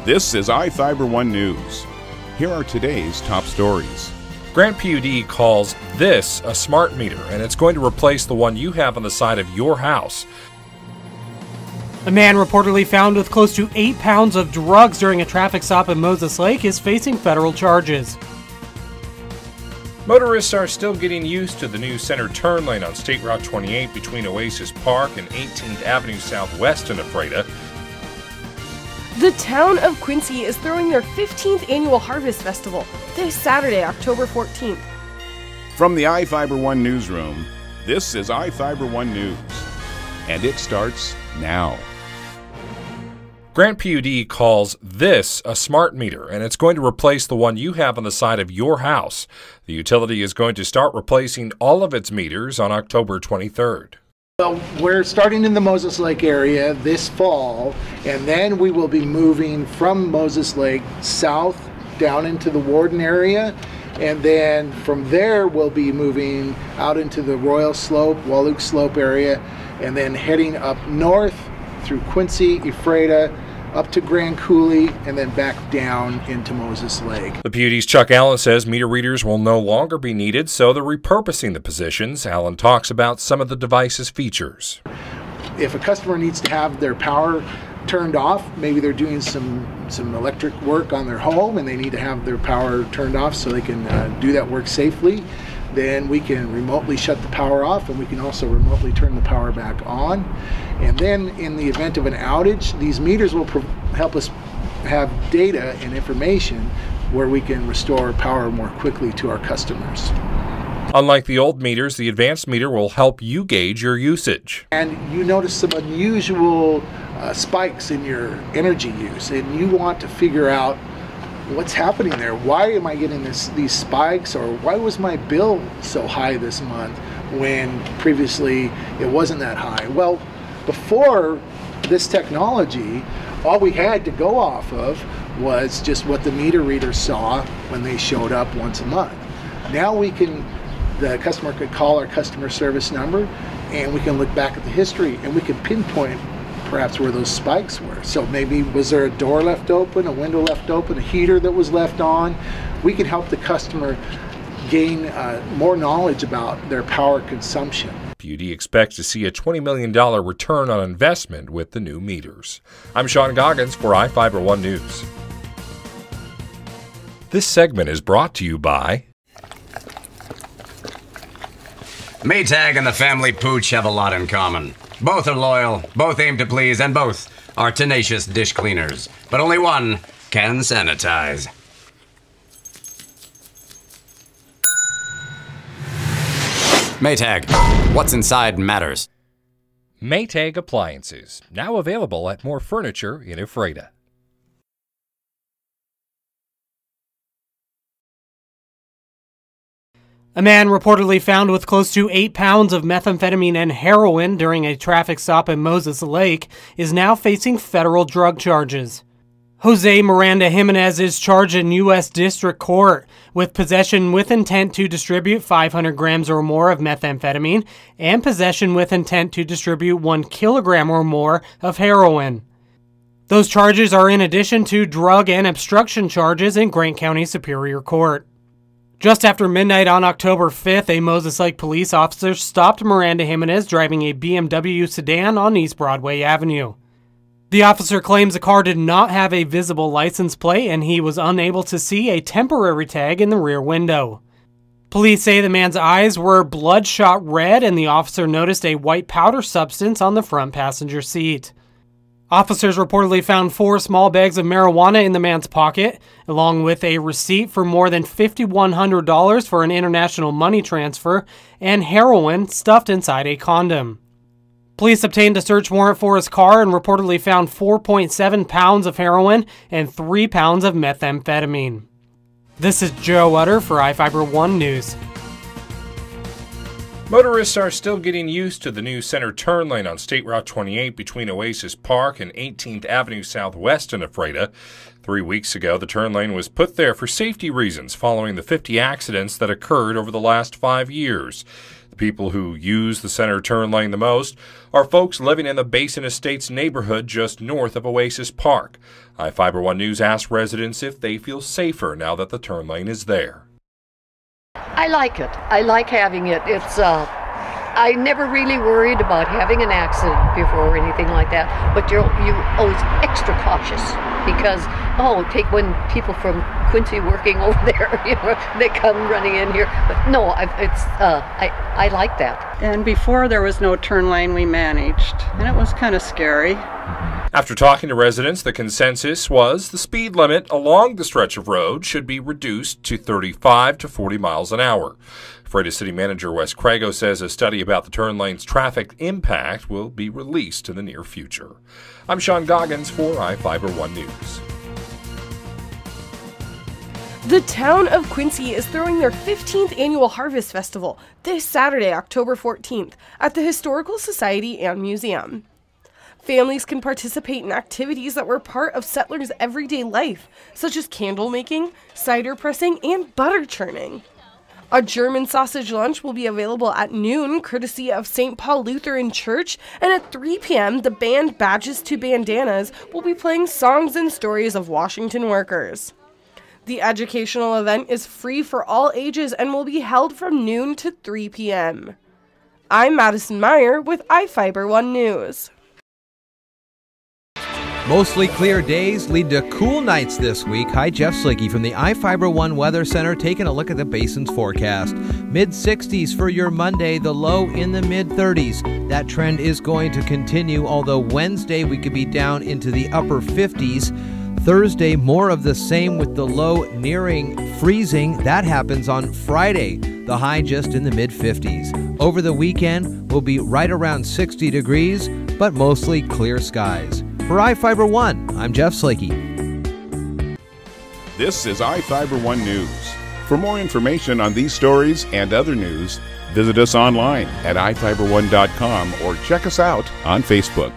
This is iFIBER 1 News. Here are today's top stories. Grant PUD calls this a smart meter, and it's going to replace the one you have on the side of your house. A man reportedly found with close to 8 pounds of drugs during a traffic stop in Moses Lake is facing federal charges. Motorists are still getting used to the new center turn lane on State Route 28 between Oasis Park and 18th Avenue Southwest in Ephrata. The town of Quincy is throwing their 15th annual Harvest Festival this Saturday, October 14th. From the iFIBER 1 newsroom, this is iFIBER 1 News. And it starts now. Grant PUD calls this a smart meter, and it's going to replace the one you have on the side of your house. The utility is going to start replacing all of its meters on October 23rd. Well, we're starting in the Moses Lake area this fall, and then we will be moving from Moses Lake south down into the Warden area, and then from there we'll be moving out into the Royal Slope, Walluk Slope area, and then heading up north through Quincy, Ephrata, up to Grand Coulee, and then back down into Moses Lake. The PUD's Chuck Allen says meter readers will no longer be needed, so they're repurposing the positions. Allen talks about some of the device's features. If a customer needs to have their power turned off, maybe they're doing some electric work on their home and they need to have their power turned off so they can do that work safely, then we can remotely shut the power off, and we can also remotely turn the power back on. And then in the event of an outage, these meters will help us have data and information where we can restore power more quickly to our customers. Unlike the old meters, the advanced meter will help you gauge your usage. And you notice some unusual spikes in your energy use, and you want to figure out what's happening there. Why am I getting these spikes, or why was my bill so high this month when previously it wasn't that high? Well, before this technology, all we had to go off of was just what the meter readers saw when they showed up once a month. Now the customer could call our customer service number, and we can look back at the history, and we can pinpoint perhaps where those spikes were. So maybe was there a door left open, a window left open, a heater that was left on? We can help the customer gain more knowledge about their power consumption. PUD expects to see a $20 million return on investment with the new meters. I'm Sean Goggins for iFIBER 1 News. This segment is brought to you by Maytag and the family Pooch have a lot in common. Both are loyal, both aim to please, and both are tenacious dish cleaners. But only one can sanitize. Maytag, what's inside matters. Maytag Appliances, now available at more furniture in Ephrata. A man reportedly found with close to 8 pounds of methamphetamine and heroin during a traffic stop in Moses Lake is now facing federal drug charges. Jose Miranda Jimenez is charged in U.S. District Court with possession with intent to distribute 500 grams or more of methamphetamine and possession with intent to distribute 1 kilogram or more of heroin. Those charges are in addition to drug and obstruction charges in Grant County Superior Court. Just after midnight on October 5th, a Moses Lake police officer stopped Miranda Jimenez driving a BMW sedan on East Broadway Avenue. The officer claims the car did not have a visible license plate and he was unable to see a temporary tag in the rear window. Police say the man's eyes were bloodshot red and the officer noticed a white powder substance on the front passenger seat. Officers reportedly found 4 small bags of marijuana in the man's pocket, along with a receipt for more than $5,100 for an international money transfer and heroin stuffed inside a condom. Police obtained a search warrant for his car and reportedly found 4.7 pounds of heroin and 3 pounds of methamphetamine. This is Joe Utter for iFIBER 1 News. Motorists are still getting used to the new center turn lane on State Route 28 between Oasis Park and 18th Avenue Southwest in Ephrata. 3 weeks ago, the turn lane was put there for safety reasons following the 50 accidents that occurred over the last 5 years. The people who use the center turn lane the most are folks living in the Basin Estates neighborhood just north of Oasis Park. iFIBER 1 News asked residents if they feel safer now that the turn lane is there. I like it. I like having it. I never really worried about having an accident before or anything like that, but you're always extra cautious because, take when people from Quincy working over there, they come running in here. But no, I like that. And before there was no turn lane, we managed, and it was kind of scary. After talking to residents, the consensus was the speed limit along the stretch of road should be reduced to 35 to 40 miles an hour. Freitas City Manager Wes Crago says a study about the turn lane's traffic impact will be released in the near future. I'm Sean Goggins for iFIBER 1 News. The town of Quincy is throwing their 15th annual Harvest Festival this Saturday, October 14th, at the Historical Society and Museum. Families can participate in activities that were part of settlers' everyday life, such as candle making, cider pressing, and butter churning. A German sausage lunch will be available at noon, courtesy of St. Paul Lutheran Church, and at 3 p.m., the band Badges to Bandanas will be playing songs and stories of Washington workers. The educational event is free for all ages and will be held from noon to 3 p.m. I'm Madison Meyer with iFIBER 1 News. Mostly clear days lead to cool nights this week. Hi, Jeff Slicky from the iFIBER 1 Weather Center taking a look at the basin's forecast. Mid-60s for your Monday, the low in the mid-30s. That trend is going to continue, although Wednesday we could be down into the upper 50s. Thursday, more of the same with the low nearing freezing. That happens on Friday, the high just in the mid-50s. Over the weekend, we'll be right around 60 degrees, but mostly clear skies. For iFIBER 1, I'm Jeff Slicky. This is iFIBER 1 News. For more information on these stories and other news, visit us online at iFiber1.com or check us out on Facebook.